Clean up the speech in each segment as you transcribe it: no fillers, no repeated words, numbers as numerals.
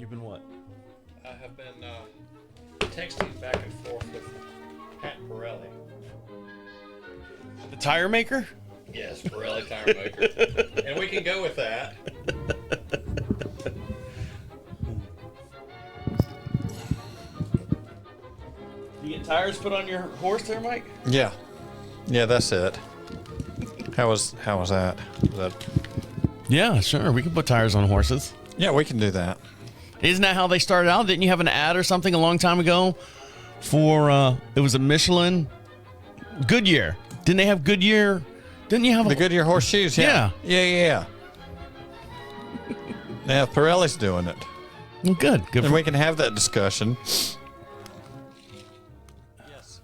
You've been what? I have been texting back and forth with Pat Pirelli. The tire maker? Yes, Pirelli tire maker. And we can go with that. You get tires put on your horse there, Mike? Yeah. Yeah, that's it. How was that? Yeah, sure. We can put tires on horses. Yeah, we can do that. Isn't that how they started out? Didn't you have an ad or something a long time ago for, it was a Michelin? Goodyear. Didn't they have Goodyear? Didn't you have the Goodyear horseshoes? Yeah. Yeah. Yeah, Pirelli's doing it. Well, good. And we can have that discussion. Yes.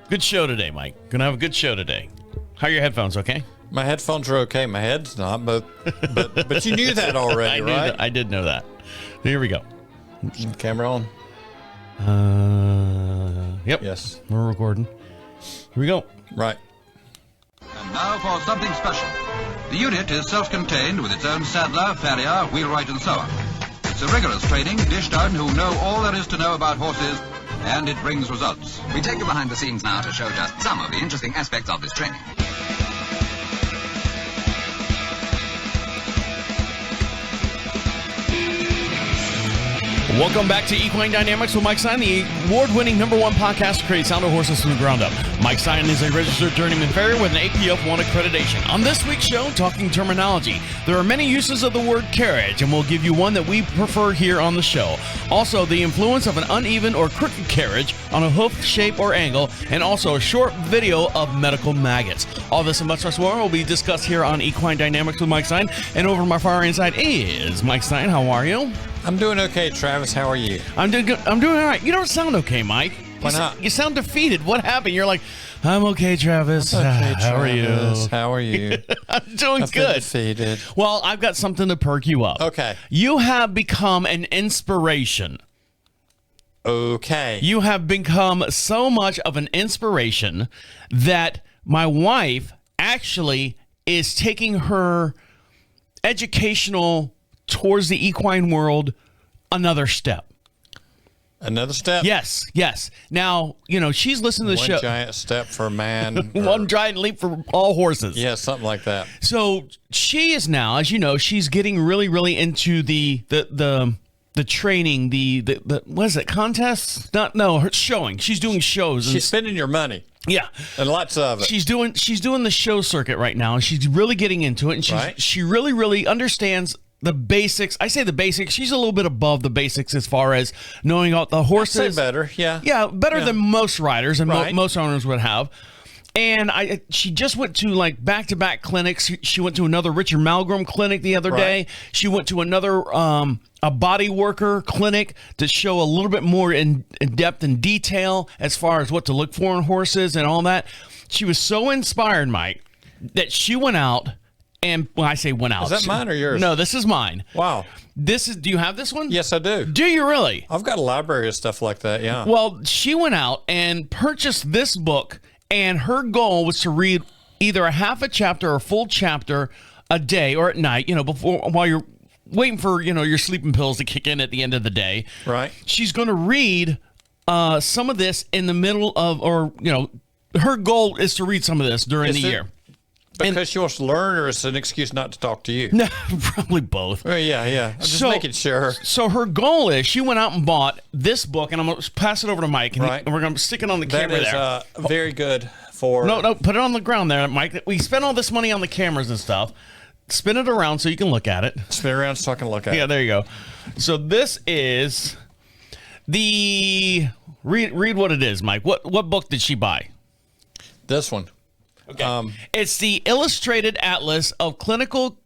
Good show today, Mike. Gonna have a good show today. How are your headphones? Okay. My headphones are okay. My head's not, but you knew that already, right? I did know that. Here we go. Camera on. Yep. Yes. We're recording. Here we go. Right. And now for something special. The unit is self-contained with its own saddler, farrier, wheelwright and so on. It's a rigorous training dished out who know all there is to know about horses, and it brings results. We take you behind the scenes now to show just some of the interesting aspects of this training. Welcome back to Equine Dynamics with Mike Stine, the award-winning #1 podcast to create sounder horses from the ground up. Mike Stine is a registered journeyman farrier with an APF1 accreditation. On this week's show, talking terminology. There are many uses of the word carriage, and we'll give you one that we prefer here on the show. Also, the influence of an uneven or crooked carriage on a hoof shape or angle, and also a short video of medical maggots. All this and much more will be discussed here on Equine Dynamics with Mike Stine. And over my far inside is Mike Stine. How are you? I'm doing okay, Travis. How are you? I'm doing good. I'm doing all right. You don't sound okay, Mike. Why not? You sound defeated. What happened? You're like, I'm okay, Travis. Okay, How are you? How are you? I'm doing I've been good. defeated. Well, I've got something to perk you up. Okay. You have become an inspiration. Okay. You have become so much of an inspiration that my wife actually is taking her educational towards the equine world another step. Another step? Yes. Now, she's listening to the show. One giant step for man. One giant leap for all horses. Yeah, something like that. So she is now, as you know, she's getting really, really into the training, the what is it, contests? Her showing. She's doing shows. She's spending your money. Yeah. And lots of it. She's doing the show circuit right now, and she's really getting into it, and she really, really understands the basics. I say the basics. She's a little bit above the basics as far as knowing all the horses. I'd say better, yeah. Yeah, better than most riders and Right. most owners would have. And she just went to like back-to-back clinics. She went to another Richard Malgrim clinic the other day. She went to another a body worker clinic to show a little bit more in depth and detail as far as what to look for in horses and all that. She was so inspired, Mike, that she went out. And when I say went out, is that mine or yours? No, this is mine. Wow. Do you have this one? Yes, I do. Do you really? I've got a library of stuff like that, yeah. Well, she went out and purchased this book, and her goal was to read either a half a chapter or a full chapter a day or at night, while you're waiting for, your sleeping pills to kick in at the end of the day. Right. She's going to read some of this in the middle of, her goal is to read some of this during the year. Because she wants to learn, or it's an excuse not to talk to you? No, probably both. Oh, yeah. I'm just making sure. So her goal is she went out and bought this book, and I'm going to pass it over to Mike, and we're going to stick it on the camera there. That is very good for... No, put it on the ground there, Mike. We spent all this money on the cameras and stuff. Spin it around so you can look at it. Spin it around so I can look at it. Yeah, there you go. So this is the... Read what it is, Mike. What book did she buy? This one. Okay. It's the Illustrated Atlas of Clinical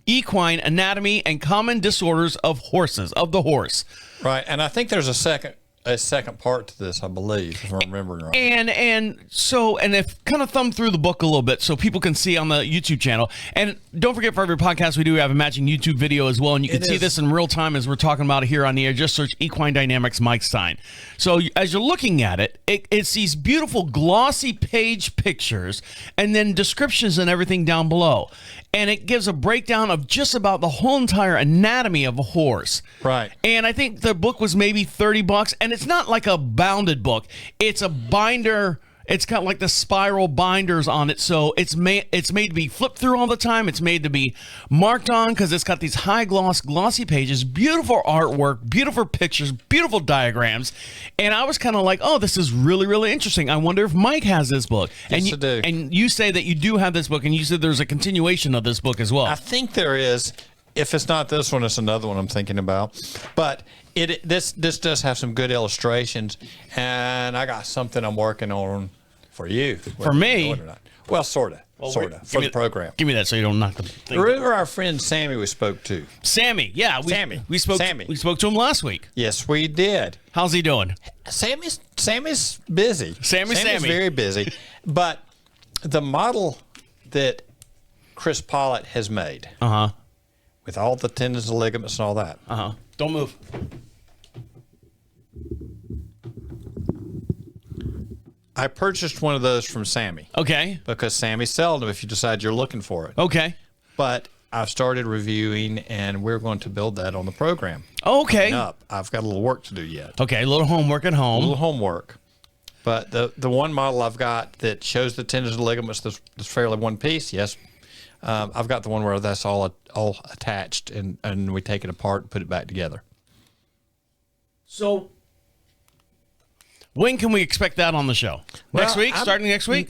Equine Anatomy and Common Disorders of Horses, of the horse. Right, and I think there's a second a second part to this, I believe, if I'm remembering right. And if kind of thumb through the book a little bit so people can see on the YouTube channel. And don't forget, for every podcast we do, we have a matching YouTube video as well. And you can see this in real time as we're talking about it here on the air. Just search Equine Dynamics Mike Stine. So as you're looking at it, it's these beautiful glossy page pictures and then descriptions and everything down below. And it gives a breakdown of just about the whole entire anatomy of a horse. Right. And I think the book was maybe $30, and it's not like a bounded book. It's a binder. It's got like the spiral binders on it, so it's made to be flipped through all the time. It's made to be marked on because it's got these high glossy pages, beautiful artwork, beautiful pictures, beautiful diagrams. And I was kind of like, oh, this is really, really interesting. I wonder if Mike has this book. Yes, I do. And you say that you do have this book, and you said there's a continuation of this book as well. I think there is. If it's not this one, it's another one I'm thinking about. But this does have some good illustrations, and I got something I'm working on for you. For me? Well, sort of, for the program. Give me that so you don't knock the thing. Remember our friend Sammy we spoke to? Sammy, yeah. We spoke to him last week. Yes, we did. How's he doing? Sammy's busy. Sammy's very busy. But the model that Chris Pollitt has made, with all the tendons and ligaments and all that. Don't move. I purchased one of those from Sammy. Okay. Because Sammy sells them if you decide you're looking for it. Okay. But I've started reviewing, and we're going to build that on the program. Okay. I've got a little work to do yet. Okay, a little homework at home. A little homework. But the one model I've got that shows the tendons and ligaments that's fairly one piece, yes. I've got the one where that's all attached, and we take it apart and put it back together. So, when can we expect that on the show? Next week? Starting next week?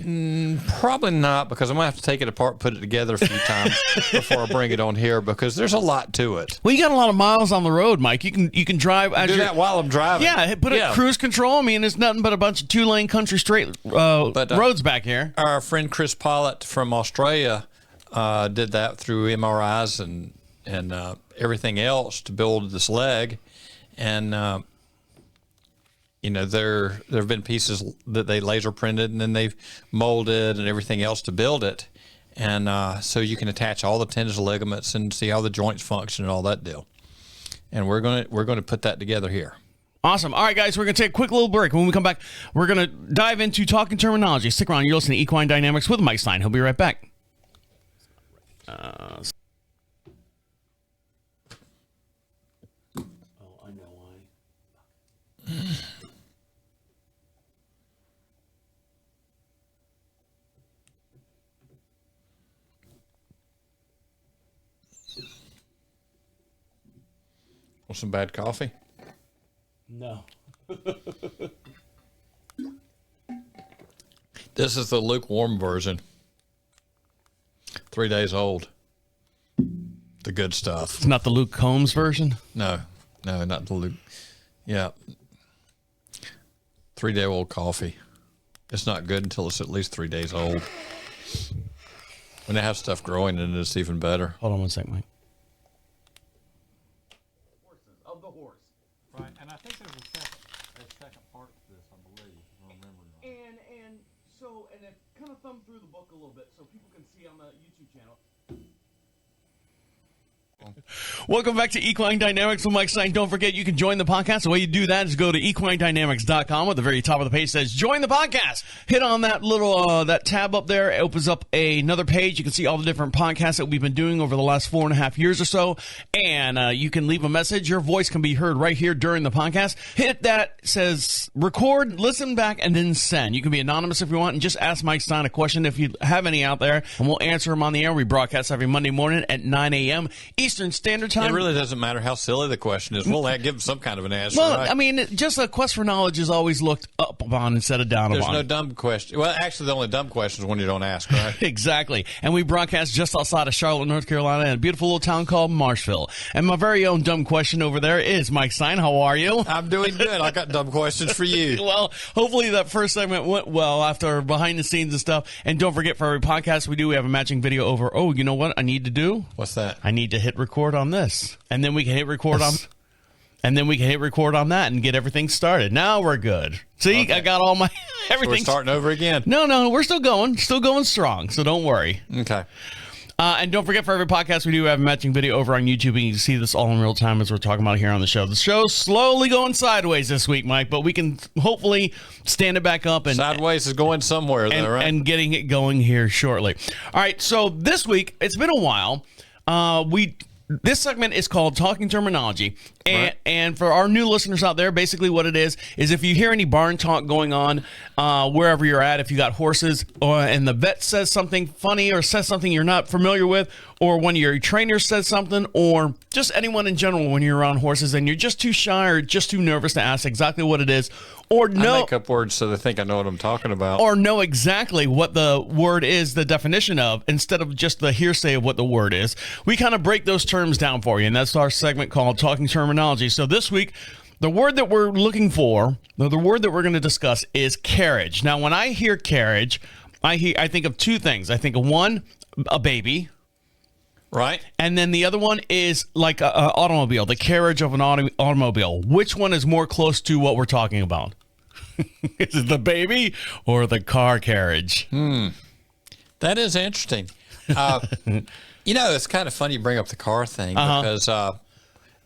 Probably not, because I'm going to have to take it apart and put it together a few times before I bring it on here, because there's a lot to it. Well, you got a lot of miles on the road, Mike. You can drive. Do that while I'm driving. Yeah, put it cruise control. I mean, it's nothing but a bunch of 2-lane country straight roads back here. Our friend Chris Pollitt from Australia did that through MRIs and everything else to build this leg, and there have been pieces that they laser printed and then they've molded and everything else to build it, and so you can attach all the tendons and ligaments and see how the joints function and all that deal. And we're going to put that together here. Awesome. All right, guys, we're going to take a quick little break. When we come back, we're going to dive into talking terminology. Stick around. You're listening to Equine Dynamics with Mike Stine. He'll be right back. I know why. Want some bad coffee? No. This is the lukewarm version. 3 days old. The good stuff. It's not the Luke Combs version? No, not the Luke. Yeah. 3-day-old coffee. It's not good until it's at least 3 days old. When they have stuff growing in it, it's even better. Hold on one second, Mike. Of the horse. Right, and I think there's a second part to this, I believe, if I remember right. And then kind of thumb through the book a little bit so people can see on the YouTube channel. Welcome back to Equine Dynamics with Mike Stine. Don't forget, you can join the podcast. The way you do that is go to equinedynamics.com. At the very top of the page says, join the podcast. Hit on that little that tab up there. It opens up another page. You can see all the different podcasts that we've been doing over the last 4.5 years or so. And you can leave a message. Your voice can be heard right here during the podcast. Hit that, says record, listen back, and then send. You can be anonymous if you want, and just ask Mike Stine a question if you have any out there, and we'll answer them on the air. We broadcast every Monday morning at 9 a.m. Eastern Standard Time. It really doesn't matter how silly the question is. We'll give them some kind of an answer. Well, right? I mean, just a quest for knowledge is always looked up upon instead of down upon. There's no dumb question. Well, actually, the only dumb question is when you don't ask, right? Exactly. And we broadcast just outside of Charlotte, North Carolina, in a beautiful little town called Marshville. And my very own dumb question over there is, Mike Stine, how are you? I'm doing good. I got dumb questions for you. Well, hopefully that first segment went well after behind the scenes and stuff. And don't forget, for every podcast we do, we have a matching video over. Oh, you know what I need to do? What's that? I need to hit record on this. And then we can hit record on... and then we can hit record on that and get everything started. Now we're good. See, Okay. I got all my everything. We're starting over again. No, we're still going strong. So don't worry. Okay. And don't forget, for every podcast we do, we have a matching video over on YouTube, and you can see this all in real time as we're talking about it here on the show. The show's slowly going sideways this week, Mike, but we can hopefully stand it back up. And Sideways is going somewhere, though, right? And getting it going here shortly. All right, so this week, it's been a while. This segment is called Talking Terminology. And for our new listeners out there, basically what it is if you hear any barn talk going on wherever you're at, if you got horses and the vet says something funny or says something you're not familiar with, or when your trainer says something, or just anyone in general when you're around horses and you're just too shy or just too nervous to ask exactly what it is, or I no, make up words so they think I know what I'm talking about. or know exactly what the word is, the definition of, instead of just the hearsay of what the word is. We kind of break those terms down for you, and that's our segment called Talking Terminology. So this week, the word that we're looking for, the word that we're going to discuss is carriage. Now, when I hear carriage, I think of two things. I think of one, a baby. Right. And then the other one is like an automobile, the carriage of an automobile. Which one is more close to what we're talking about? Is it the baby or the car carriage? That is interesting. It's kind of funny you bring up the car thing because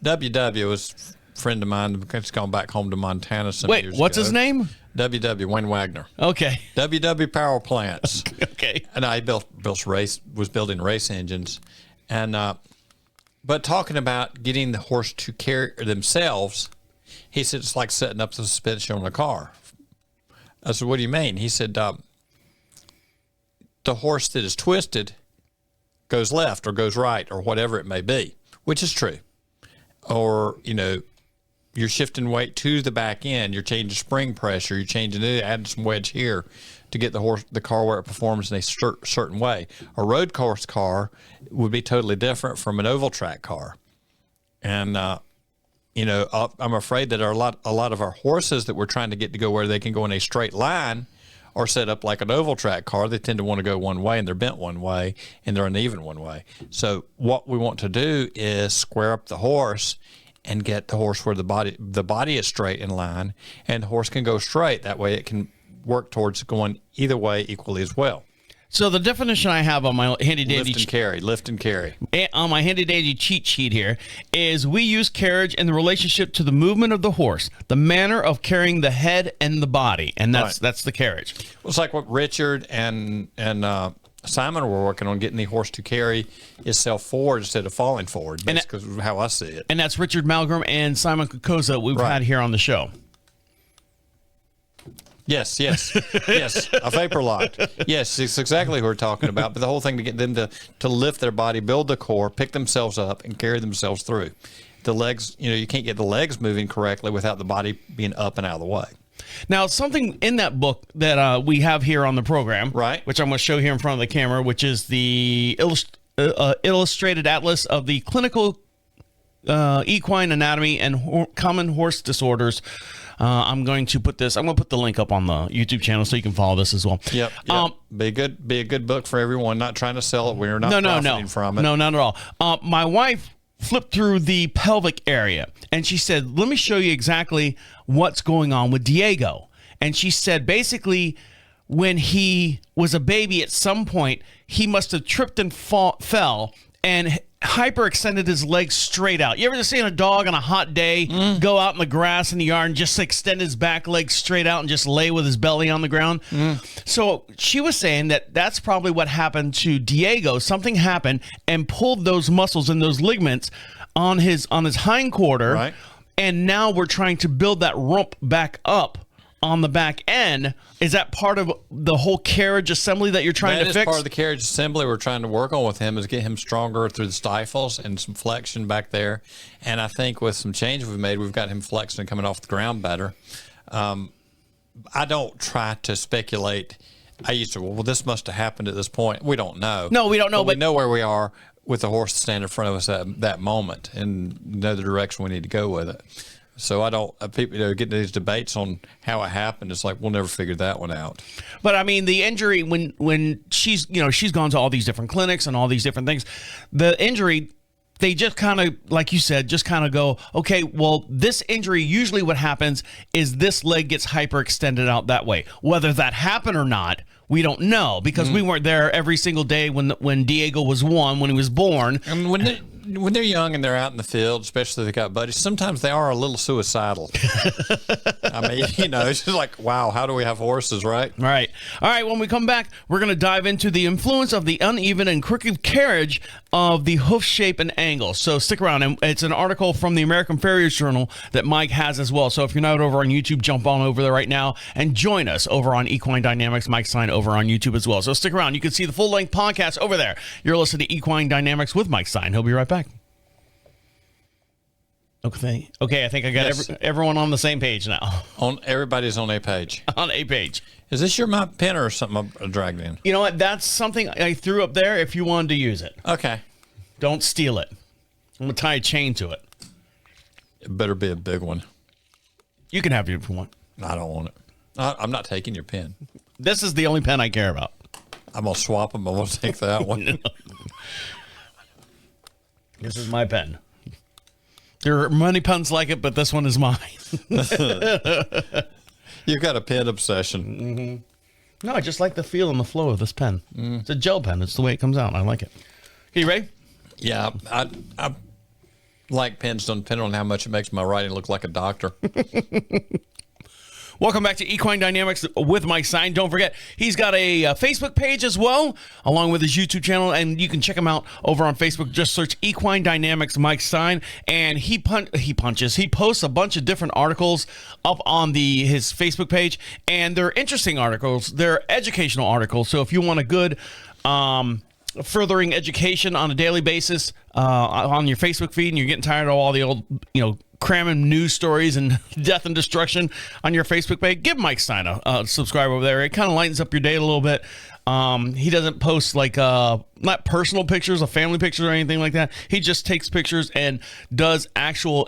WW was a friend of mine that's gone back home to Montana some years ago. Wait, what's his name? WW, Wayne Wagner. Okay. WW Power Plants. Okay. And I was building race engines. And but talking about getting the horse to carry themselves, he said it's like setting up the suspension on a car. I said, what do you mean? He said, the horse that is twisted goes left or goes right or whatever it may be, which is true. Or, you're shifting weight to the back end, you're changing spring pressure, you're changing it, adding some wedge here to get the car where it performs in a certain way. A road course car would be totally different from an oval track car. And, I'm afraid that a lot of our horses that we're trying to get to go where they can go in a straight line are set up like an oval track car. They tend to want to go one way, and they're bent one way, and they're uneven one way. So what we want to do is square up the horse and get the horse where the body is straight in line, and the horse can go straight. That way it can work towards going either way equally as well. So the definition I have on my handy dandy lift and carry. On my handy dandy cheat sheet here is we use carriage in the relationship to the movement of the horse, the manner of carrying the head and the body, and that's the carriage. Well, it's like what Richard and Simon were working on, getting the horse to carry itself forward instead of falling forward. That's how I see it. And that's Richard Malgrim and Simon Kokoza we've had here on the show. Yes, a vapor locked. Yes, it's exactly what we're talking about. But the whole thing to get them to lift their body, build the core, pick themselves up, and carry themselves through. The legs, you can't get the legs moving correctly without the body being up and out of the way. Now, something in that book that we have here on the program, right, which I'm going to show here in front of the camera, which is the Illustrated Atlas of the Clinical Equine Anatomy and Common Horse Disorders. I'm going to put the link up on the YouTube channel so you can follow this as well. Yep. Be a good book for everyone. Not trying to sell it. We're not profiting from it. No, not at all. My wife flipped through the pelvic area, and she said, let me show you exactly what's going on with Diego. And she said, basically, when he was a baby at some point, he must have tripped and fell and hyperextended his legs straight out. You ever just seen a dog on a hot day go out in the grass in the yard and just extend his back legs straight out and just lay with his belly on the ground? So she was saying that that's probably what happened to Diego. Something happened and pulled those muscles and those ligaments on his hindquarter. Right. And now we're trying to build that rump back up on the back end. Is that part of the whole carriage assembly that you're trying to fix? That is part of the carriage assembly we're trying to work on with him, is get him stronger through the stifles and some flexion back there. And I think with some changes we've made, we've got him flexing and coming off the ground better. I don't try to speculate. I used to, well, this must have happened at this point. We don't know. No, we don't know. But we know where we are with the horse standing in front of us at that moment and know the direction we need to go with it. So I don't, people get these debates on how it happened. It's like, we'll never figure that one out. But I mean, the injury, when she's gone to all these different clinics and all these different things, the injury they just kind of, like you said, just kind of go, okay, well, this injury, usually what happens is this leg gets hyperextended out that way. Whether that happened or not, we don't know, because we weren't there every single day when Diego was when he was born. And when they're young and they're out in the field, especially if they got buddies, sometimes they are a little suicidal. I mean, it's just like, wow, how do we have horses, right? Right. All right, when we come back, we're going to dive into the influence of the uneven and crooked carriage of the hoof shape and angle. So stick around. And it's an article from the American Farriers Journal that Mike has as well. So if you're not over on YouTube, jump on over there right now and join us over on Equine Dynamics. Mike Stine over on YouTube as well. So stick around. You can see the full-length podcast over there. You're listening to Equine Dynamics with Mike Stine. He'll be right back. Okay, I think I got everyone on the same page now. Everybody's on a page. On a page. Is this my pen or something I dragged in? You know what? That's something I threw up there if you wanted to use it. Okay. Don't steal it. I'm going to tie a chain to it. It better be a big one. You can have it if you want. I don't want it. I'm not taking your pen. This is the only pen I care about. I'm going to swap them. I'm going to take that one. This is my pen. There are many pens like it, but this one is mine. You've got a pen obsession. Mm-hmm. No, I just like the feel and the flow of this pen. It's a gel pen. It's the way it comes out. I like it. Okay, you ready? Yeah, I like pens, depending on how much it makes my writing look like a doctor. Welcome back to Equine Dynamics with Mike Stine. Don't forget, he's got a Facebook page as well, along with his YouTube channel, and you can check him out over on Facebook. Just search Equine Dynamics Mike Stine, and he posts a bunch of different articles up on his Facebook page, and they're interesting articles. They're educational articles, so if you want a good furthering education on a daily basis on your Facebook feed, and you're getting tired of all the old, cramming news stories and death and destruction on your Facebook page, give Mike Stine a subscribe over there. It kind of lightens up your day a little bit. He doesn't post not personal pictures of family pictures or anything like that. He just takes pictures and does actual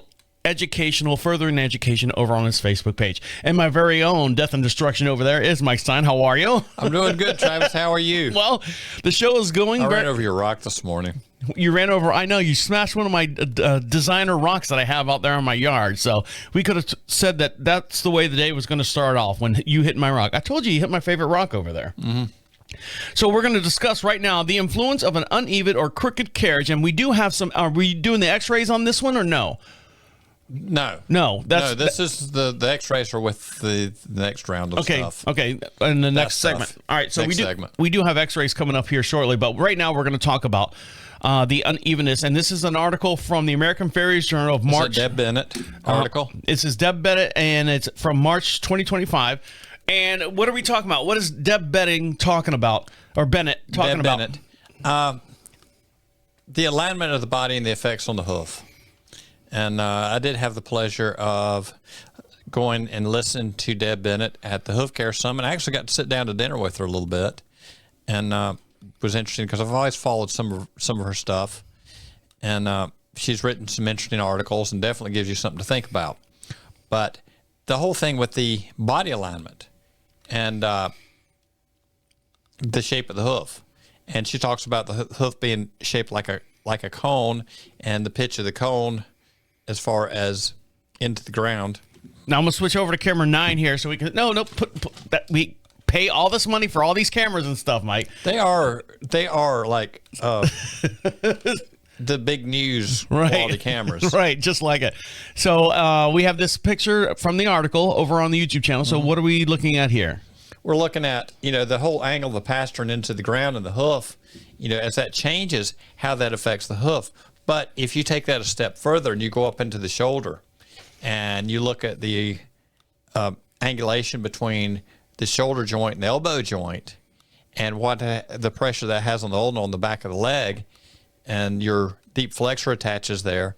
furthering education over on his Facebook page. And my very own death and destruction over there is Mike Stine. How are you? I'm doing good, Travis. How are you? Well, the show is going. I ran over your rock this morning. You ran over. I know you smashed one of my designer rocks that I have out there in my yard. So we could have said that's the way the day was going to start off when you hit my rock. I told you hit my favorite rock over there. Mm-hmm. So we're going to discuss right now the influence of an uneven or crooked carriage, and we do have some. Are we doing the X-rays on this one or no? No. This is the X-rays are with the next round of stuff. Okay. In the next segment. All right. So we do have X-rays coming up here shortly, but right now we're going to talk about the unevenness, and this is an article from the American Farriers Journal of March. Deb Bennett article. This is Deb Bennett, and it's from March 2025. And what are we talking about? What is Deb Bennett talking about? Or Bennett talking about? Bennett. The alignment of the body and the effects on the hoof. And I did have the pleasure of going and listening to Deb Bennett at the Hoof Care Summit. I actually got to sit down to dinner with her a little bit, and was interesting because I've always followed some of her stuff, and she's written some interesting articles and definitely gives you something to think about. But the whole thing with the body alignment and the shape of the hoof, and she talks about the hoof being shaped like a cone, and the pitch of the cone as far as into the ground. Now I'm gonna switch over to camera 9 here, so we can put that we pay all this money for all these cameras and stuff, Mike. They are like the big news quality cameras, right? Just like it. So we have this picture from the article over on the YouTube channel. So what are we looking at here? We're looking at the whole angle of the pastern into the ground and the hoof. As that changes, how that affects the hoof. But if you take that a step further and you go up into the shoulder and you look at the angulation between the shoulder joint and the elbow joint and what the pressure that has on the ulna on the back of the leg, and your deep flexor attaches there,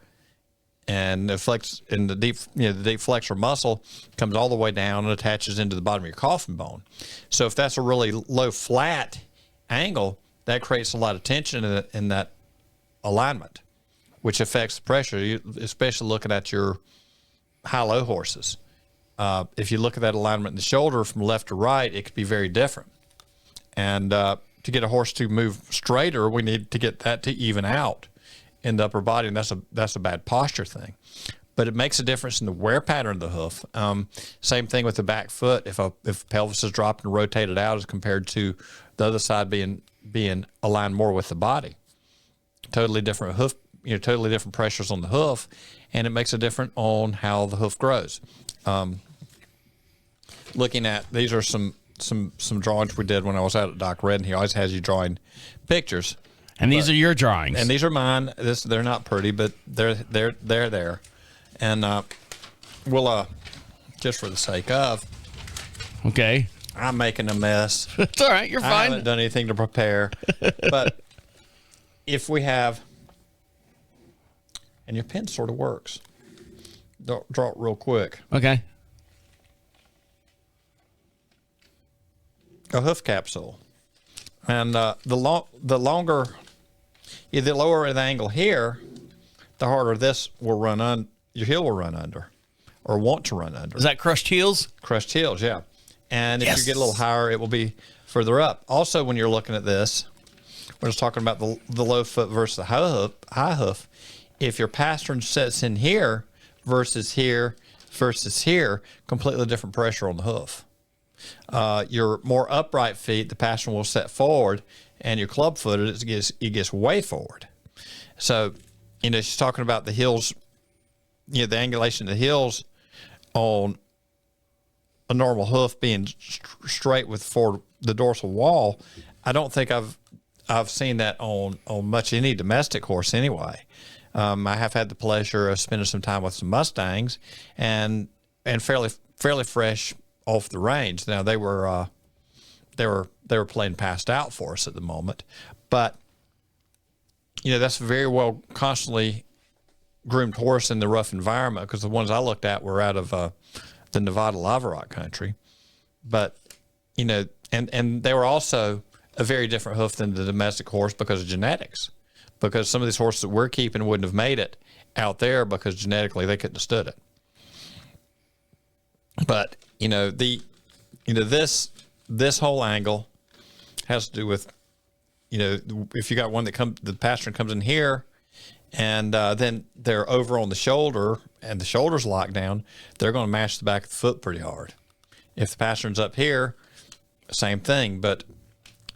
and the deep flexor muscle comes all the way down and attaches into the bottom of your coffin bone. So if that's a really low flat angle, that creates a lot of tension in that alignment, which affects the pressure, especially looking at your high-low horses. If you look at that alignment in the shoulder from left to right, it could be very different. And to get a horse to move straighter, we need to get that to even out. in the upper body, and that's a bad posture thing. But it makes a difference in the wear pattern of the hoof. Same thing with the back foot. If pelvis is dropped and rotated out as compared to the other side being aligned more with the body, totally different hoof, totally different pressures on the hoof, and it makes a difference on how the hoof grows. Looking at these are some drawings we did when I was out at Doc Redden. He always has you drawing pictures. And these are your drawings. And these are mine. They're not pretty, but they're there. And we'll just for the sake of, okay, I'm making a mess. It's all right. You're fine. I haven't done anything to prepare. But if we have, and your pen sort of works. Draw it real quick. Okay. A hoof capsule, and the longer, the lower the angle here, the harder this will run on. Your heel will run under, or want to run under. Is that crushed heels? Crushed heels, yeah. And if Yes. you get a little higher, it will be further up. Also, when you're looking at this, we're just talking about the low foot versus the high hoof. If your pastern sets in here versus here, completely different pressure on the hoof. Your more upright feet, the pastern will set forward, and your club-footed, it gets way forward. So, she's talking about the heels, the angulation of the heels on a normal hoof being straight with the dorsal wall. I don't think I've seen that on much any domestic horse anyway. I have had the pleasure of spending some time with some Mustangs and fairly fresh off the range. Now they were playing passed out for us at the moment, but that's a very well constantly groomed horse in the rough environment, because the ones I looked at were out of the Nevada lava rock country. But and they were also a very different hoof than the domestic horse because of genetics. Because some of these horses that we're keeping wouldn't have made it out there because genetically they couldn't have stood it. But this whole angle has to do with if you got one the pastern comes in here, and then they're over on the shoulder and the shoulder's locked down, they're going to mash the back of the foot pretty hard. If the pastern's up here, same thing. But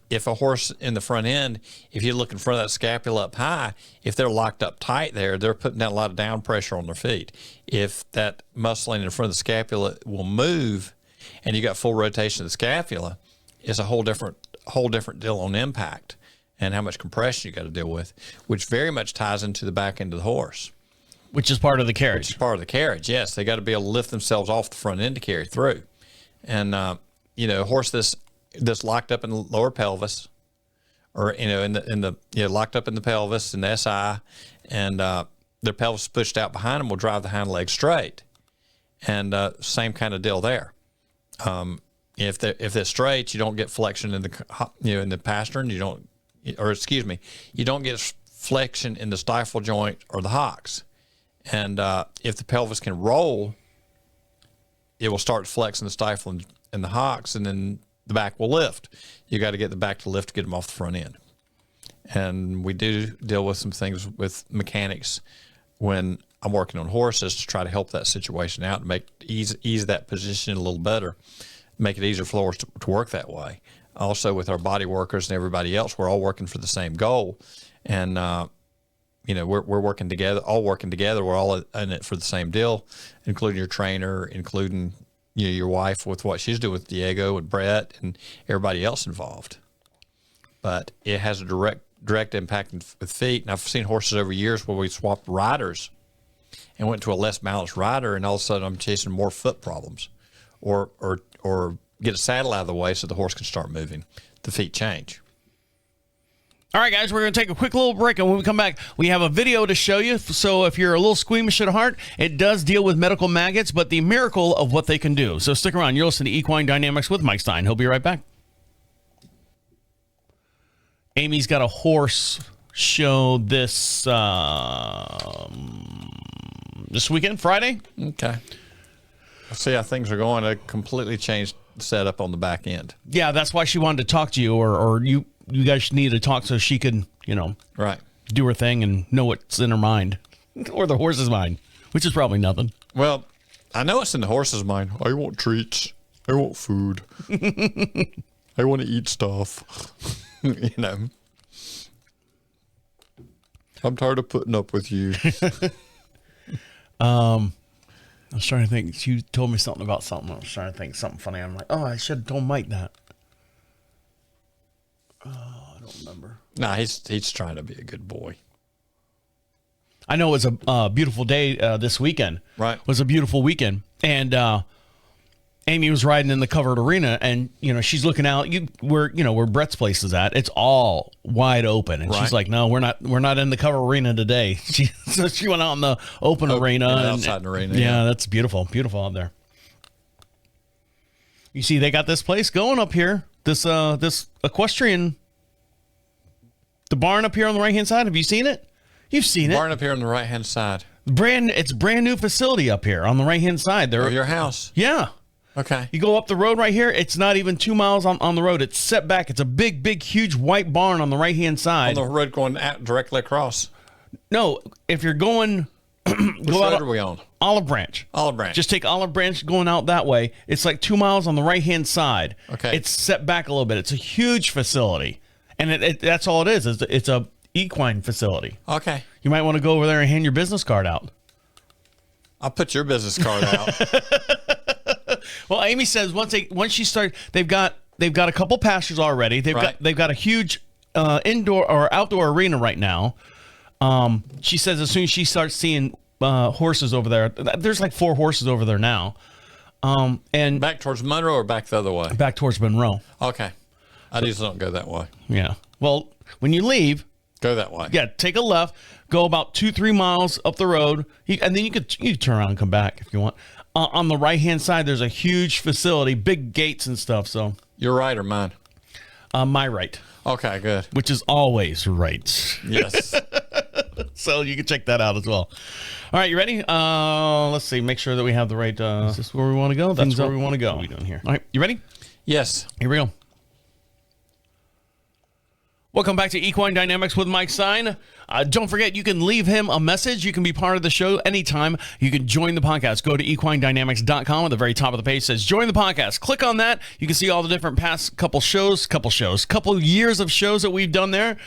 if a horse in the front end, if you look in front of that scapula up high, if they're locked up tight there, they're putting down a lot of down pressure on their feet. If that muscling in front of the scapula will move and you got full rotation of the scapula, it's a whole different deal on impact and how much compression you got to deal with, which very much ties into the back end of the horse. Which is part of the carriage. Which is part of the carriage, yes. They got to be able to lift themselves off the front end to carry through. And, a horse that's locked up in the lower pelvis, or locked up in the pelvis and the SI, and their pelvis pushed out behind them will drive the hind leg straight, and same kind of deal there. If they're straight, you don't get flexion in the pastern. You don't get flexion in the stifle joint or the hocks. And if the pelvis can roll, it will start flexing the stifle and the hocks, and then the back will lift. You got to get the back to lift to get them off the front end. And we do deal with some things with mechanics when I'm working on horses to try to help that situation out and ease that position a little better, make it easier for horses to work that way. Also with our body workers and everybody else, we're all working for the same goal. And, we're working together, We're all in it for the same deal, including your trainer, including your wife with what she's doing with Diego and Brett and everybody else involved. But it has a direct impact with feet. And I've seen horses over years where we swapped riders and went to a less balanced rider, and all of a sudden I'm chasing more foot problems, or get a saddle out of the way so the horse can start moving. The feet change. All right, guys, we're going to take a quick little break, and when we come back, we have a video to show you. So if you're a little squeamish at heart, it does deal with medical maggots, but the miracle of what they can do. So stick around. You're listening to Equine Dynamics with Mike Stine. He'll be right back. Amy's got a horse show this weekend, Friday. Okay. Let's see how things are going. I completely changed the setup on the back end. Yeah, that's why she wanted to talk to you, or you guys need to talk so she could, Right. do her thing and know what's in her mind or the horse's mind, which is probably nothing. Well, I know it's in the horse's mind. I want treats. I want food. I want to eat stuff. You know. I'm tired of putting up with you. I was trying to think. She told me something about something. I was trying to think something funny. I'm like, oh, I should have told Mike that. Oh, I don't remember. Nah, he's trying to be a good boy. I know it was a beautiful day this weekend. Right. It was a beautiful weekend. And Amy was riding in the covered arena, and, she's looking out where Brett's place is at. It's all wide open. And she's like, no, we're not in the covered arena today. So she went out in the open arena. Outside the arena. Yeah, that's beautiful. Beautiful out there. You see, they got this place going up here. This equestrian, the barn up here on the right-hand side. Have you seen it? You've seen it. Barn up here on the right-hand side. It's brand new facility up here on the right-hand side. Of your house? Yeah. Okay. You go up the road right here. It's not even 2 miles on the road. It's set back. It's a big, huge white barn on the right-hand side. On the road going out directly across? No, if you're going... Which road are we on? Olive Branch. Olive Branch. Just take Olive Branch going out that way. It's like 2 miles on the right-hand side. Okay. It's set back a little bit. It's a huge facility. And that's all it is. It's a equine facility. Okay. You might want to go over there and hand your business card out. I'll put your business card out. Well, Amy says once she starts, they've got a couple pastures already. They've got a huge indoor or outdoor arena right now. She says as soon as she starts seeing horses over there, there's like 4 horses over there now. And back towards Monroe or back the other way? Back towards Monroe. Okay. I just don't go that way. Yeah. Well, when you leave, go that way. Yeah, take a left, go about 2-3 miles up the road, and then you can turn around and come back if you want. On the right-hand side, there's a huge facility, big gates and stuff. So your right or mine? My right. Okay, good. Which is always right. Yes. So you can check that out as well. All right, you ready? Let's see. Make sure that we have the right. Is this where we want to go? That's where we want to go. What are we doing here? All right, you ready? Yes. Here we go. Welcome back to Equine Dynamics with Mike Stine. Don't forget, you can leave him a message. You can be part of the show anytime. You can join the podcast. Go to equinedynamics.com. At the very top of the page says join the podcast. Click on that. You can see all the different past couple years of shows that we've done there.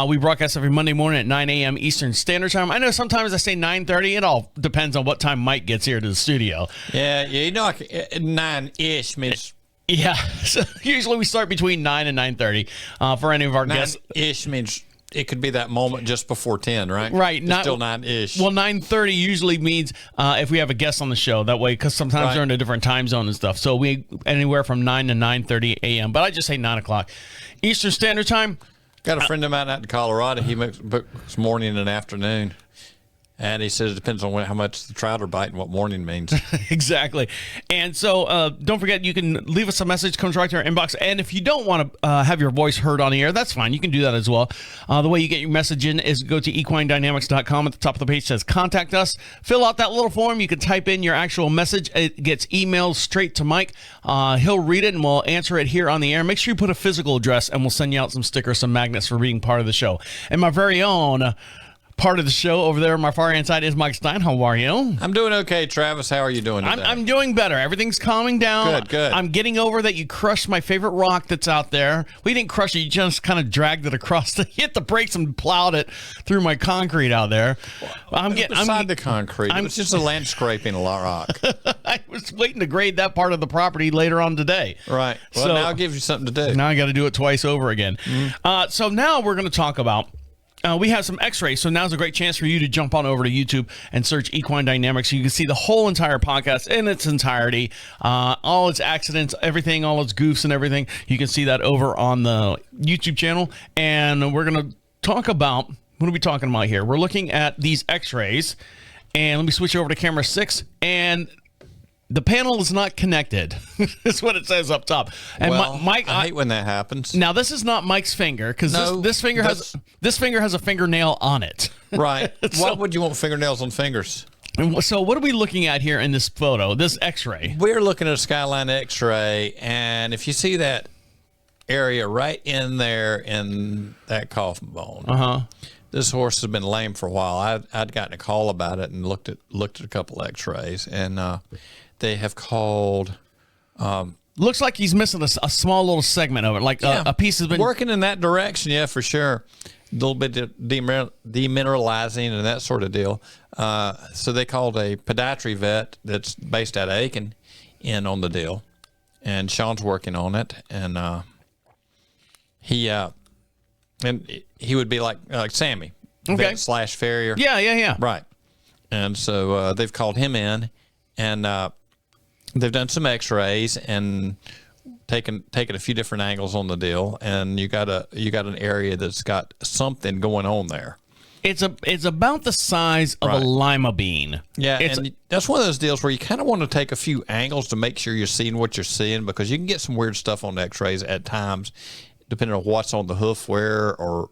We broadcast every Monday morning at 9 a.m. Eastern Standard Time. I know sometimes I say 9:30. It all depends on what time Mike gets here to the studio. Yeah, 9-ish means... Yeah, so usually we start between 9 and 9:30 for any of our guests. 9-ish means it could be that moment just before 10, right? Right. Still 9-ish. Well, 9:30 usually means if we have a guest on the show, that way, because sometimes they're in a different time zone and stuff. So we anywhere from 9 to 9:30 a.m., but I just say 9 o'clock Eastern Standard Time. Got a friend of mine out in Colorado. He books morning and afternoon. And he says it depends on how much the trout are biting, what morning means. Exactly. And so don't forget, you can leave us a message, comes right to our inbox. And if you don't want to have your voice heard on the air, that's fine. You can do that as well. The way you get your message in is go to equinedynamics.com. At the top of the page says contact us. Fill out that little form. You can type in your actual message. It gets emailed straight to Mike. He'll read it and we'll answer it here on the air. Make sure you put a physical address and we'll send you out some stickers, some magnets for being part of the show. And my very own... part of the show over there on my far hand side is Mike Stine. How are you? I'm doing okay, Travis. How are you doing today? I'm doing better. Everything's calming down. Good. I'm getting over that you crushed my favorite rock that's out there. We didn't crush it. You just kind of dragged it across. Hit the brakes and plowed it through my concrete out there. Beside the concrete. It was just a land scraping, a rock. I was waiting to grade that part of the property later on today. Right. Well, now I'll give you something to do. Now I got to do it twice over again. Mm-hmm. So now we're going to talk about... we have some x-rays, so now's a great chance for you to jump on over to YouTube and search Equine Dynamics. So you can see the whole entire podcast in its entirety, all its accidents, everything, all its goofs and everything. You can see that over on the YouTube channel. And we're going to talk about, what are we talking about here? We're looking at these x-rays. And let me switch over to camera 6. And... the panel is not connected. That's what it says up top. And Mike, I hate when that happens. Now this is not Mike's finger because this finger has a fingernail on it. Right. Why would you want fingernails on fingers? So what are we looking at here in this photo? This X-ray. We're looking at a skyline X-ray, and if you see that area right in there in that coffin bone, this horse has been lame for a while. I'd gotten a call about it and looked at a couple X-rays, and they have called. Looks like he's missing a small little segment of it, like a piece has been working in that direction. Yeah, for sure. A little bit of demineralizing and that sort of deal. So they called a podiatry vet that's based out of Aiken in on the deal, and Sean's working on it, and he would be like Sammy, okay, vet / farrier. Yeah. Right. And so they've called him in, and they've done some X-rays and taken a few different angles on the deal, and you got an area that's got something going on there. It's about the size of a lima bean. Yeah, and that's one of those deals where you kind of want to take a few angles to make sure you're seeing what you're seeing, because you can get some weird stuff on X-rays at times, depending on what's on the hoof where or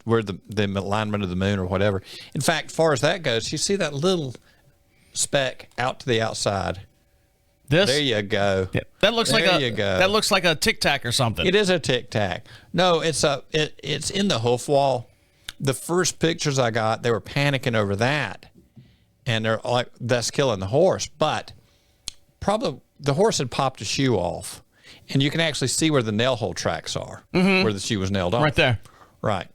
where the alignment of the moon or whatever. In fact, as far as that goes, you see that little speck out to the outside. This? There you go. Yeah, that looks like a tic tac or something. It is a tic tac. No, it's in the hoof wall. The first pictures I got, they were panicking over that, and they're like, that's killing the horse. But probably the horse had popped a shoe off, and you can actually see where the nail hole tracks are, where the shoe was nailed off. Right there. Right.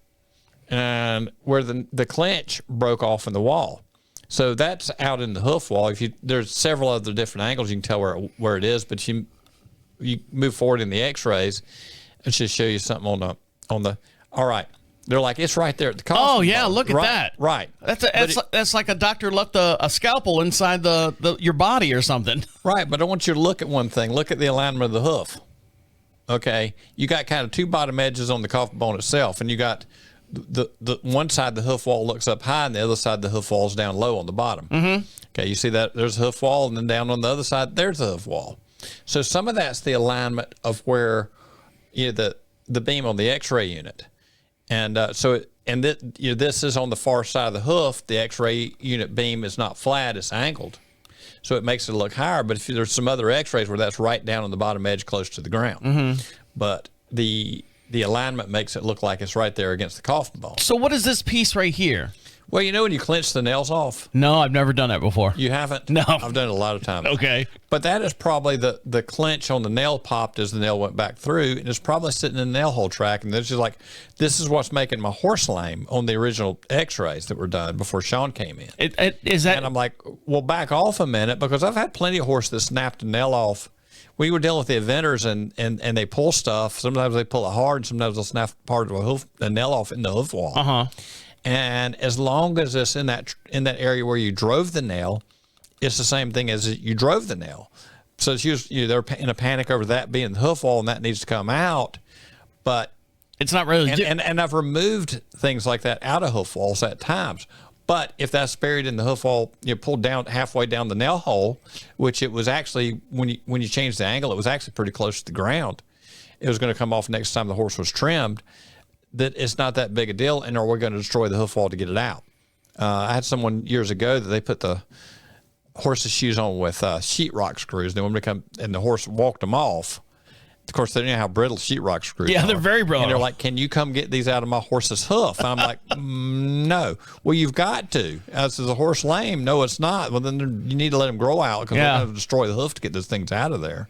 And where the clinch broke off in the wall. So that's out in the hoof wall. There's several other different angles you can tell where it is, but you move forward in the X-rays, it should show you something on the. All right, they're like, it's right there at the coffin. Oh yeah, bone. look at that. Right. That's like a doctor left a scalpel inside your body or something. Right, but I want you to look at one thing. Look at the alignment of the hoof. Okay, you got kind of two bottom edges on the coffin bone itself, and you got. The one side of the hoof wall looks up high, and the other side of the hoof wall is down low on the bottom. Mm-hmm. Okay, you see that there's a hoof wall, and then down on the other side there's a hoof wall. So some of that's the alignment of where the beam on the X-ray unit, and this is on the far side of the hoof. The X-ray unit beam is not flat; it's angled, so it makes it look higher. But if there's some other X-rays where that's right down on the bottom edge, close to the ground, but the alignment makes it look like it's right there against the coffin bone. So what is this piece right here? Well, you know when you clinch the nails off? No, I've never done that before. You haven't? No. I've done it a lot of times. Okay. But that is probably the clinch on the nail popped as the nail went back through, and it's probably sitting in the nail hole track, and this is what's making my horse lame on the original X-rays that were done before Sean came in. And I'm like, well, back off a minute, because I've had plenty of horses that snapped a nail off. We were dealing with the inventors, and they pull stuff. Sometimes they pull it hard, and sometimes they'll snap part of a nail off in the hoof wall. Uh-huh. And as long as it's in that area where you drove the nail, it's the same thing as you drove the nail. So it's they're in a panic over that being the hoof wall, and that needs to come out. But it's not really. And I've removed things like that out of hoof walls at times. But if that's buried in the hoof wall, pulled down halfway down the nail hole, which it was actually, when you changed the angle, it was actually pretty close to the ground. It was going to come off next time the horse was trimmed. That it's not that big a deal, and are we going to destroy the hoof wall to get it out? I had someone years ago that they put the horse's shoes on with sheetrock screws. Then when they come and the horse walked them off, of course, they don't know how brittle sheetrock screws are. Yeah, they're very brittle. And they're like, can you come get these out of my horse's hoof? And I'm like, no. Well, you've got to. Is the horse lame? No, it's not. Well, then you need to let him grow out, because we're going to destroy the hoof to get those things out of there.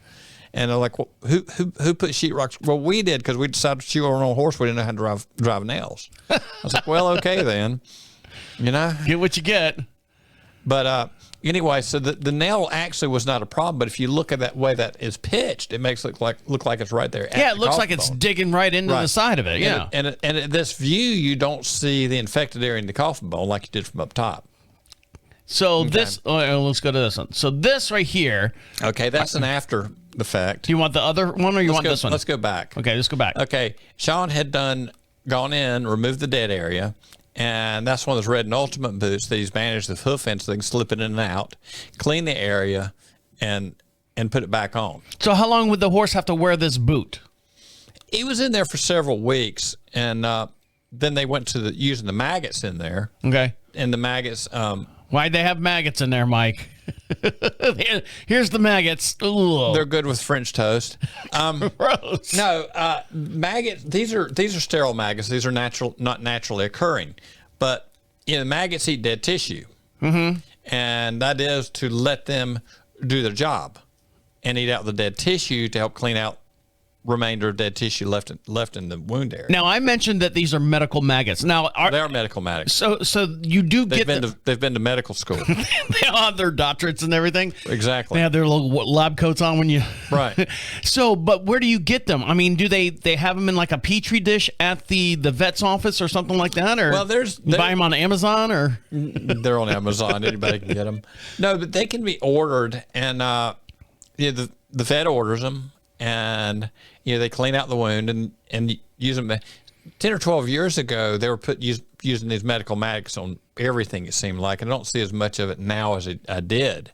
And they're like, well, who put sheetrock? Well, we did, because we decided to shoe our own horse. We didn't know how to drive nails. I was like, well, okay then. Get what you get. But anyway, so the nail actually was not a problem, but if you look at that way that is pitched, it makes it look like it's right there. Yeah, it looks like it's digging right into the side of it. Yeah, and at this view, you don't see the infected area in the coffin bone like you did from up top. So let's go to this one. So this right here. Okay, that's an after the fact. Do you want the other one, or you want this one? Let's go back. Okay, let's go back. Okay, Sean had gone in, removed the dead area. And that's one of those red and ultimate boots that he's bandaged the hoof in so they can slip it in and out, clean the area, and put it back on. So how long would the horse have to wear this boot? He was in there for several weeks, and then they went to using the maggots in there. Okay. And the maggots. Why'd they have maggots in there, Mike? Here's the maggots. Ugh. They're good with French toast. Gross. No, maggots. These are sterile maggots. These are not naturally occurring. But the maggots eat dead tissue, and that is to let them do their job and eat out the dead tissue to help clean out remainder of dead tissue left in the wound area. Now, I mentioned that these are medical maggots. Now, they are medical maggots. So you do they've been to medical school. They all have their doctorates and everything. Exactly. They have their little lab coats on when you. Right. So, but where do you get them? I mean, do they have them in like a petri dish at the vet's office or something like that? Or well, you buy them on Amazon or they're on Amazon. Anybody can get them. No, but they can be ordered, and the vet orders them. And they clean out the wound and use them. 10 or 12 years ago, they were using these medical maggots on everything. It seemed like I don't see as much of it now as I did,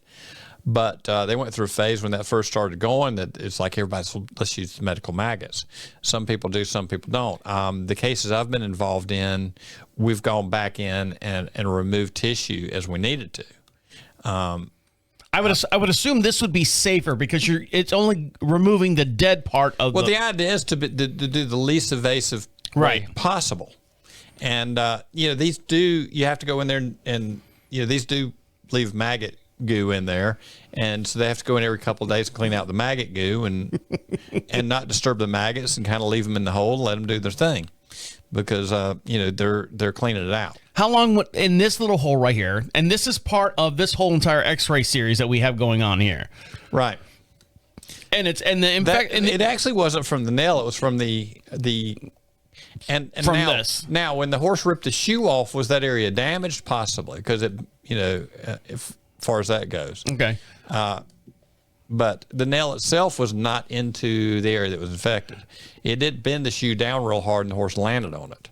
but they went through a phase when that first started going that it's like everybody's let's use the medical maggots. Some people do, some people don't. The cases I've been involved in, we've gone back in and removed tissue as we needed to. I would assume this would be safer because it's only removing the dead part of the idea is to do the least invasive way possible. And these you have to go in there and these do leave maggot goo in there, and so they have to go in every couple of days and clean out the maggot goo and not disturb the maggots and kind of leave them in the hole and let them do their thing because they're cleaning it out. How long in this little hole right here? And this is part of this whole entire X-ray series that we have going on here, right? And it actually wasn't from the nail; it was from the this. Now, when the horse ripped the shoe off, was that area damaged? Possibly, because as far as that goes. Okay. But the nail itself was not into the area that was infected. It did bend the shoe down real hard, and the horse landed on it,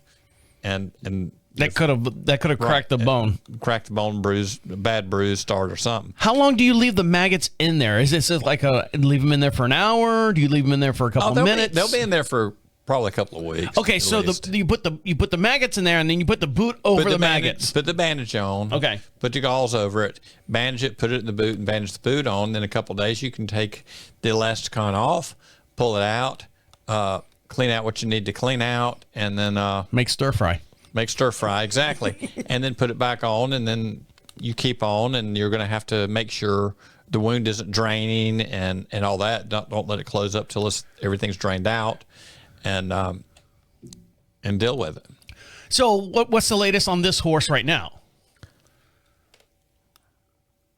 and. That could have cracked the bone. Cracked the bone, bad bruise, start or something. How long do you leave the maggots in there? Is this like leave them in there for an hour? Do you leave them in there for a couple minutes? They'll be in there for probably a couple of weeks. Okay, so you put the maggots in there, and then you put the boot over the maggots. Put the bandage on. Okay. Put your gauze over it. Bandage it. Put it in the boot and bandage the boot on. Then a couple of days you can take the elasticon off, pull it out, clean out what you need to clean out, and then make stir fry. Make stir fry, exactly. And then put it back on, and then you keep on, and you're going to have to make sure the wound isn't draining and all that. Don't let it close up till everything's drained out, and deal with it. So what's the latest on this horse right now?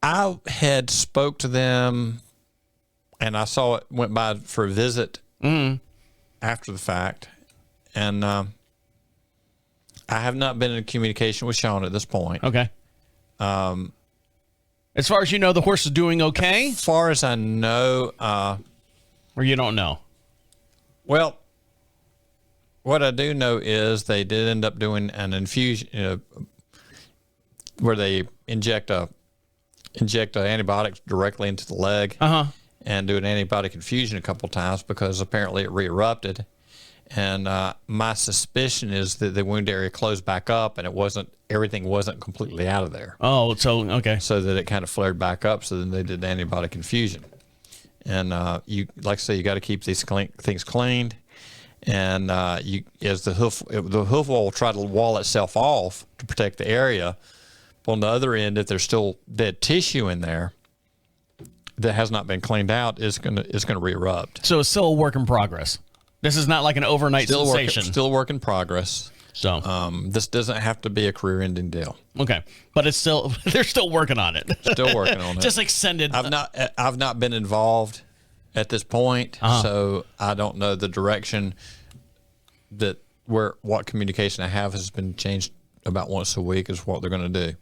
I had spoke to them, and I saw it went by for a visit after the fact, and I have not been in communication with Sean at this point. Okay. As far as you know, the horse is doing okay? As far as I know. Or you don't know? Well, what I do know is they did end up doing an infusion where they inject antibiotics directly into the leg and do an antibiotic infusion a couple times because apparently it re-erupted. And my suspicion is that the wound area closed back up, and everything wasn't completely out of there. Oh, so okay. So that it kind of flared back up. So then they did antibiotic infusion, and like I say, you got to keep these things cleaned. And as the hoof wall will try to wall itself off to protect the area. But on the other end, if there's still dead tissue in there that has not been cleaned out, it's gonna re-erupt. So it's still a work in progress. This is not like an overnight sensation. Still a work in progress. So this doesn't have to be a career-ending deal. Okay, but they're still working on it. Still working on it. Just extended. I've not been involved at this point, so I don't know the direction what communication I have has been changed about once a week is what they're going to do,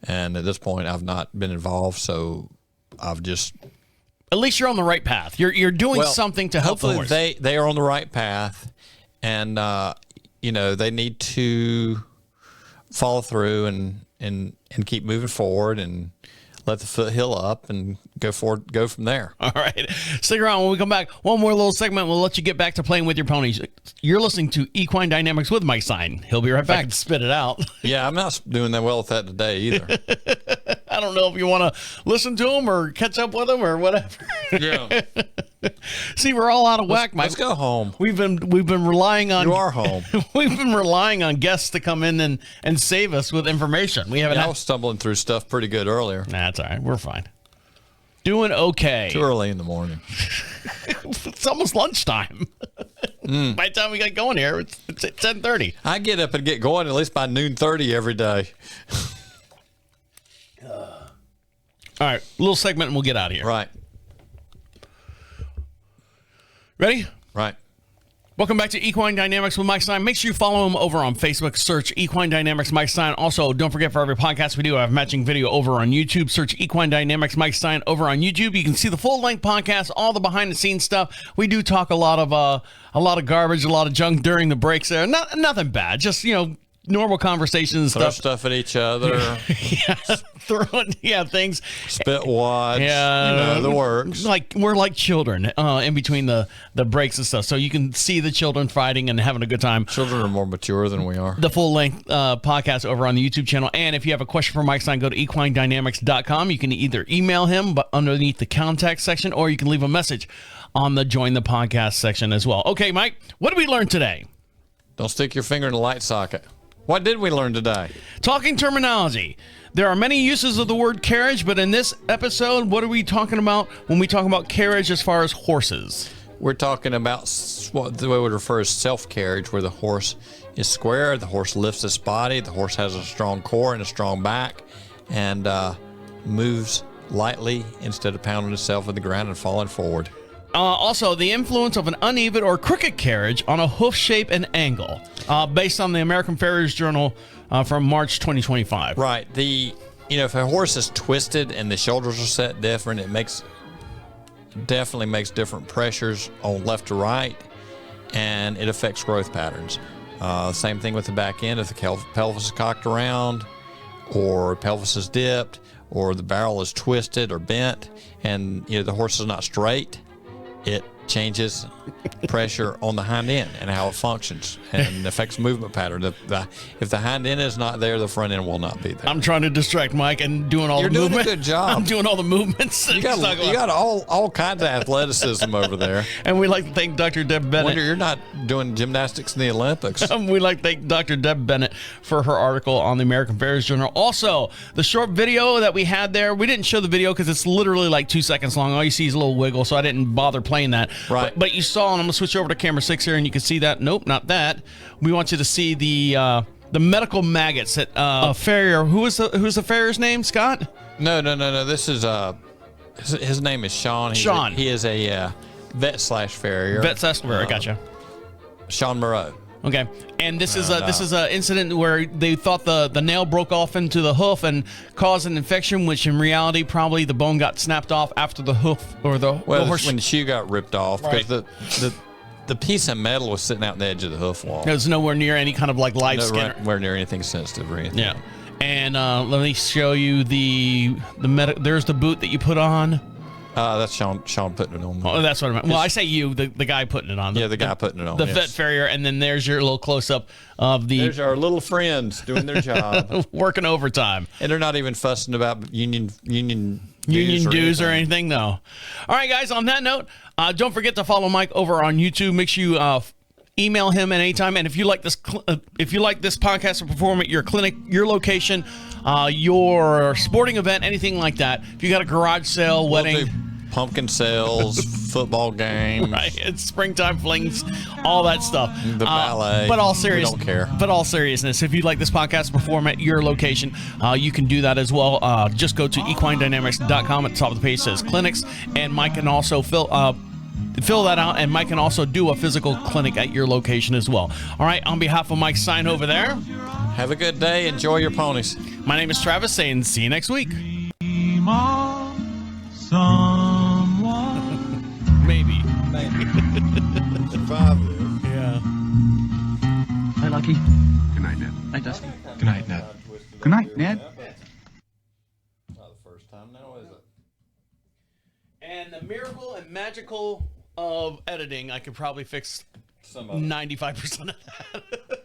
and at this point I've not been involved, so I've just. At least you're on the right path. You're doing something to help the horse. Hopefully they are on the right path, and they need to follow through and keep moving forward and let the foot heal up and go from there. All right. Stick around. When we come back, one more little segment. We'll let you get back to playing with your ponies. You're listening to Equine Dynamics with Mike Stine. He'll be right back to spit it out. Yeah, I'm not doing that well with that today either. I don't know if you want to listen to him or catch up with him or whatever. Yeah. See, we're all out of whack, Mike. Let's go home. We've been relying on. You are home. We've been relying on guests to come in and save us with information. We haven't. I was stumbling through stuff pretty good earlier. Nah, that's all right. We're fine. Doing okay. Too early in the morning. It's almost lunchtime. By the time we get going here, it's 10:30. I get up and get going at least by 12:30 every day. All right, little segment and we'll get out of here. Right. Ready? Right. Welcome back to Equine Dynamics with Mike Stine. Make sure you follow him over on Facebook. Search Equine Dynamics Mike Stine. Also, don't forget, for every podcast we do, I have matching video over on YouTube. Search Equine Dynamics Mike Stine over on YouTube. You can see the full-length podcast, all the behind-the-scenes stuff. We do talk a lot of garbage, a lot of junk during the breaks there. Nothing bad. Just, normal conversations and Throw stuff. stuff at each other. Things. Spit wads. Yeah, the works. Like we're like children in between the breaks and stuff. So you can see the children fighting and having a good time. Children are more mature than we are. The full-length podcast over on the YouTube channel. And if you have a question for Mike Stine, go to equinedynamics.com. You can either email him but underneath the contact section, or you can leave a message on the Join the Podcast section as well. Okay, Mike, what did we learn today? Don't stick your finger in the light socket. What did we learn today? Talking terminology. There are many uses of the word carriage, but in this episode, what are we talking about when we talk about carriage as far as horses? We're talking about what the way we would refer as self-carriage, where the horse is square, the horse lifts its body, the horse has a strong core and a strong back, and moves lightly instead of pounding itself in the ground and falling forward. Also, the influence of an uneven or crooked carriage on a hoof shape and angle, based on the American Farriers Journal from March 2025. Right. If a horse is twisted and the shoulders are set different, it definitely makes different pressures on left to right, and it affects growth patterns. Same thing with the back end. If the pelvis is cocked around, or pelvis is dipped, or the barrel is twisted or bent, and the horse is not straight, it changes pressure on the hind end and how it functions, and affects movement pattern. If the hind end is not there, the front end will not be there. I'm trying to distract Mike and doing all You're the doing movement. a good job. I'm doing all the movements. You got all kinds of athleticism over there. And we like to thank Dr. Deb Bennett. Wonder you're not doing gymnastics in the Olympics. We like to thank Dr. Deb Bennett for her article on the American Farriers Journal. Also, the short video that we had there, we didn't show the video because it's literally like 2 seconds long. All you see is a little wiggle, so I didn't bother playing that. Right. But you saw, and I'm going to switch over to camera 6 here, and you can see that. Nope, not that. We want you to see the medical maggots at a farrier. Who's the farrier's name, Scott? No. This is his name is Sean. He is a vet/farrier. Vet/farrier, gotcha. Sean Moreau. Okay, and this is a incident where they thought the nail broke off into the hoof and caused an infection, which in reality probably the bone got snapped off after the hoof or the horse. When the shoe got ripped off, because Right. the piece of metal was sitting out on the edge of the hoof wall. It was nowhere near any kind of like live skin. Nowhere near anything sensitive or anything. Yeah, and let me show you there's the boot that you put on. That's Sean putting it on. Oh, that's what I meant. Well, I say you, the guy putting it on. The guy putting it on. The vet farrier, and then there's your little close-up of the... There's our little friends doing their job. working overtime. And they're not even fussing about union dues or anything, no. All right, guys, on that note, don't forget to follow Mike over on YouTube. Make sure you email him at any time. And if you like this podcast to perform at your clinic, your location, your sporting event, anything like that, if you got a garage sale, wedding... We'll do pumpkin sales, football game, right? It's springtime flings, all that stuff. The ballet. But all We don't care. But all seriousness, if you'd like this podcast to perform at your location, you can do that as well. Just go to equinedynamics.com. At the top of the page says clinics, and Mike can also fill that out, and Mike can also do a physical clinic at your location as well. All right, on behalf of Mike Stine over there, have a good day. Enjoy your ponies. My name is Travis, saying see you next week. Maybe. Survive this. Yeah. Hi, Lucky. Good night, Ned. Hi, Dusty. Good night, Ned. Good night, Ned. Not the first time now, is it? And the miracle and magical of editing, I could probably fix Some of it. 95% of that.